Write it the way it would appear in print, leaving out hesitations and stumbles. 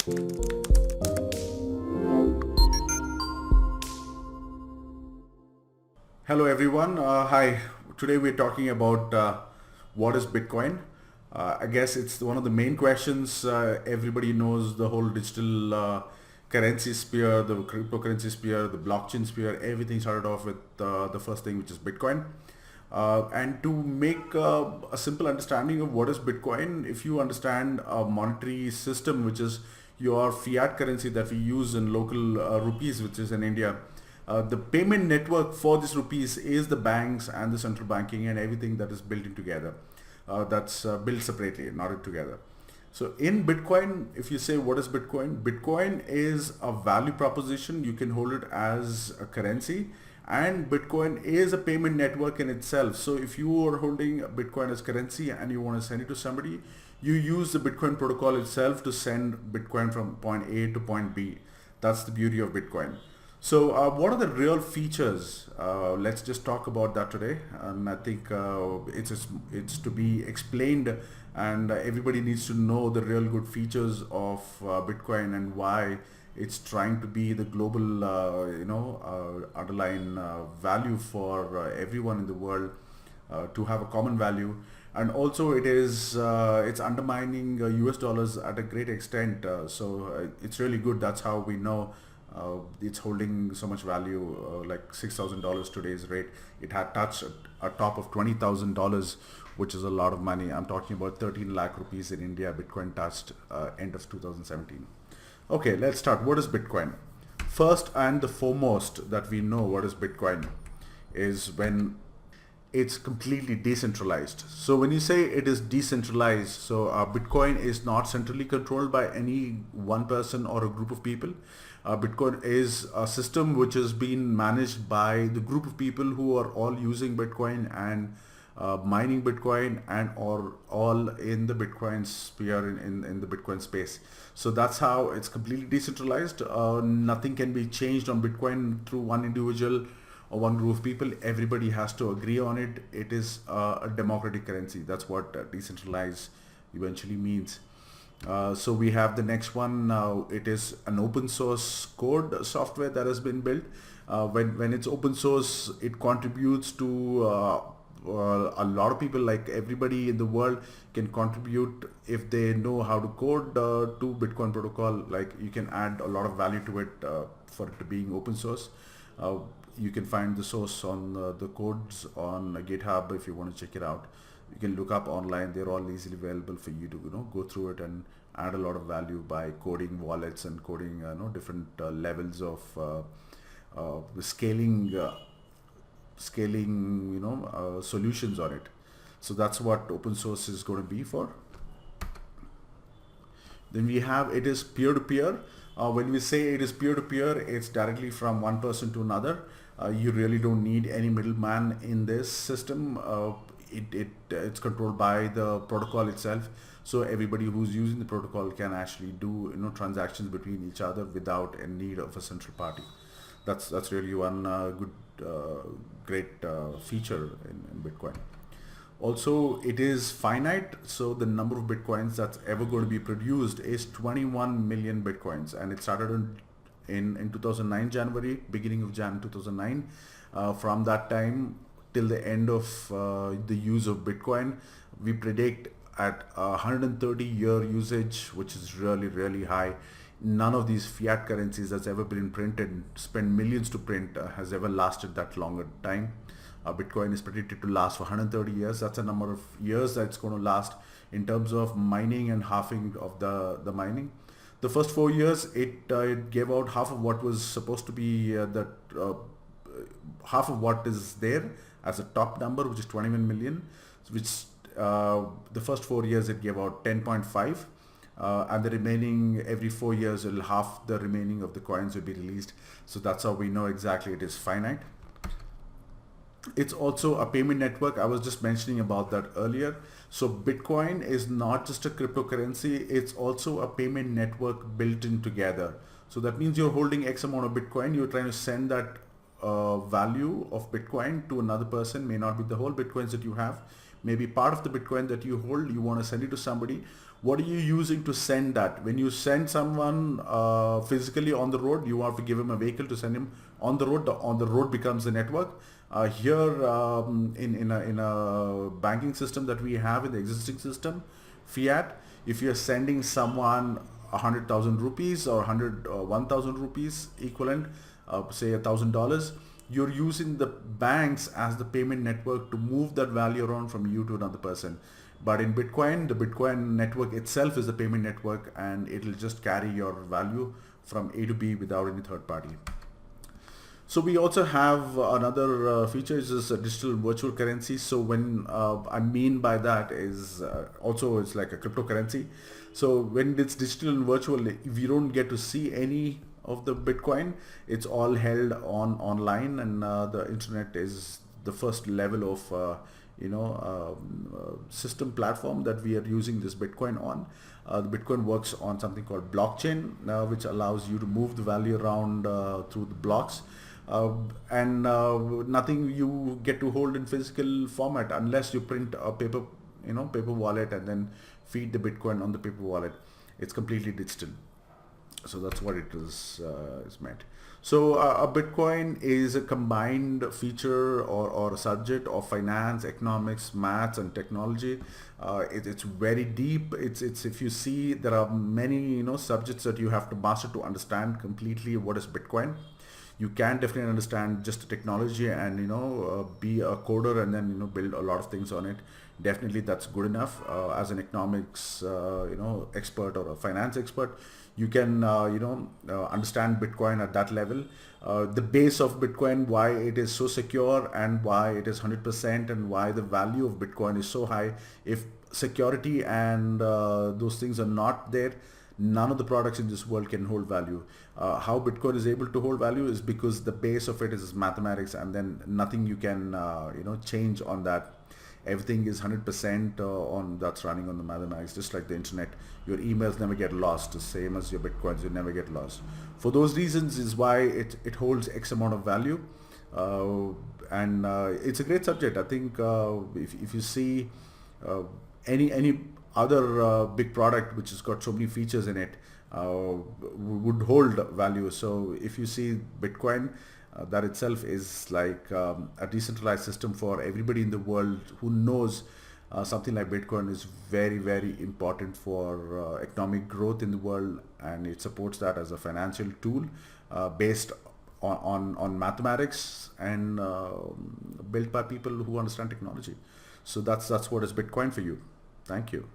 Hello everyone. Hi. Today we're talking about what is Bitcoin. I guess it's one of the main questions. Everybody knows the whole digital currency sphere, the cryptocurrency sphere, the blockchain sphere. Everything started off with the first thing, which is Bitcoin. And to make a simple understanding of what is Bitcoin, if you understand a monetary system, which is your fiat currency that we use in local rupees, which is in India, the payment network for these rupees is the banks and the central banking and everything that is built in together. That's built separately, not together. So in Bitcoin, if you say what is Bitcoin, Bitcoin is a value proposition. You can hold it as a currency, and Bitcoin is a payment network in itself. So if you are holding Bitcoin as currency and you want to send it to somebody, you use the Bitcoin protocol itself to send Bitcoin from point A to point B. That's the beauty of Bitcoin. So what are the real features? Let's just talk about that today. And I think it's to be explained, and everybody needs to know the real good features of Bitcoin and why it's trying to be the global, underlying value for everyone in the world to have a common value. And also it's undermining US dollars at a great extent. So it's really good. That's how we know it's holding so much value, like $6,000 today's rate. It had touched a top of $20,000, which is a lot of money. I'm talking about 13 lakh rupees in India. Bitcoin touched end of 2017. Okay, let's start. What is Bitcoin? First and the foremost that we know what is Bitcoin is when it's completely decentralized. So when you say it is decentralized, so Bitcoin is not centrally controlled by any one person or a group of people. Bitcoin is a system which has been managed by the group of people who are all using Bitcoin and mining Bitcoin and or all in the Bitcoin sphere in the Bitcoin space. So that's how it's completely decentralized. Nothing can be changed on Bitcoin through one individual or one group of people. Everybody has to agree on it. It is a democratic currency. That's what decentralized eventually means. So we have the next one. Now it is an open source code software that has been built. When it's open source, it contributes to a lot of people. Like everybody in the world can contribute if they know how to code to Bitcoin protocol. Like you can add a lot of value to it for it to being open source. You can find the source on the codes on GitHub if you want to check it out. You can look up online. They're all easily available for you to go through it and add a lot of value by coding wallets and coding different levels of scaling solutions on it. So that's what open source is going to be for. Then we have it is peer-to-peer. When we say it is peer-to-peer, it's directly from one person to another. You really don't need any middleman in this system. It's controlled by the protocol itself. So everybody who's using the protocol can actually do transactions between each other without a need of a central party. That's really one great feature in Bitcoin. Also, it is finite, so the number of Bitcoins that's ever going to be produced is 21 million Bitcoins, and it started in 2009 January, beginning of Jan 2009. From that time till the end of the use of Bitcoin, we predict at 130-year usage, which is really high. None of these fiat currencies that's ever been printed, spent millions to print, has ever lasted that longer time. Bitcoin is predicted to last for 130 years. That's a number of years that it's going to last in terms of mining and halving of the mining. The first 4 years, it gave out half of what was supposed to be half of what is there as a top number, which is 21 million, which the first 4 years it gave out 10.5. And the remaining every 4 years, half the remaining of the coins will be released. So that's how we know exactly it is finite. It's also a payment network. I was just mentioning about that earlier. So Bitcoin is not just a cryptocurrency, it's also a payment network built in together. So that means you're holding X amount of Bitcoin, you're trying to send that value of Bitcoin to another person. May not be the whole Bitcoins that you have, maybe part of the Bitcoin that you hold, you want to send it to somebody. what are you using to send that? When you send someone physically on the road, you have to give him a vehicle to send him on the road. On the road becomes the network. Here in a banking system that we have in the existing system, fiat, if you're sending someone 100,000 rupees or 1,000 rupees equivalent, say $1,000, you're using the banks as the payment network to move that value around from you to another person. But in Bitcoin, the Bitcoin network itself is the payment network, and it'll just carry your value from A to B without any third party. So we also have another feature is a digital virtual currency. So when I mean by that is also it's like a cryptocurrency. So when it's digital and virtual, we don't get to see any of the Bitcoin. It's all held online, and the internet is the first level of system platform that we are using this Bitcoin on. The Bitcoin works on something called blockchain, which allows you to move the value around through the blocks. And nothing you get to hold in physical format unless you print a paper wallet and then feed the Bitcoin on the paper wallet. It's completely digital. So that's what it is meant. So a Bitcoin is a combined feature or a subject of finance, economics, maths, and technology. It's very deep. It's if you see, there are many subjects that you have to master to understand completely what is Bitcoin. You can definitely understand just the technology and be a coder and then build a lot of things on it. Definitely that's good enough. As an economics expert or a finance expert, you can understand Bitcoin at that level. The base of Bitcoin, why it is so secure and why it is 100%, and why the value of Bitcoin is so high. If security and those things are not there, none of the products in this world can hold value. How Bitcoin is able to hold value is because the base of it is mathematics, and then nothing you can change on that. Everything is 100% on that's running on the mathematics, just like the internet. Your emails never get lost, the same as your Bitcoins, you never get lost. For those reasons is why it holds X amount of value. And it's a great subject. I think if you see any other big product which has got so many features in it would hold value. So if you see Bitcoin, that itself is like a decentralized system for everybody in the world who knows something like Bitcoin is very, very important for economic growth in the world, and it supports that as a financial tool based on mathematics and built by people who understand technology. So that's what is Bitcoin for you. Thank you.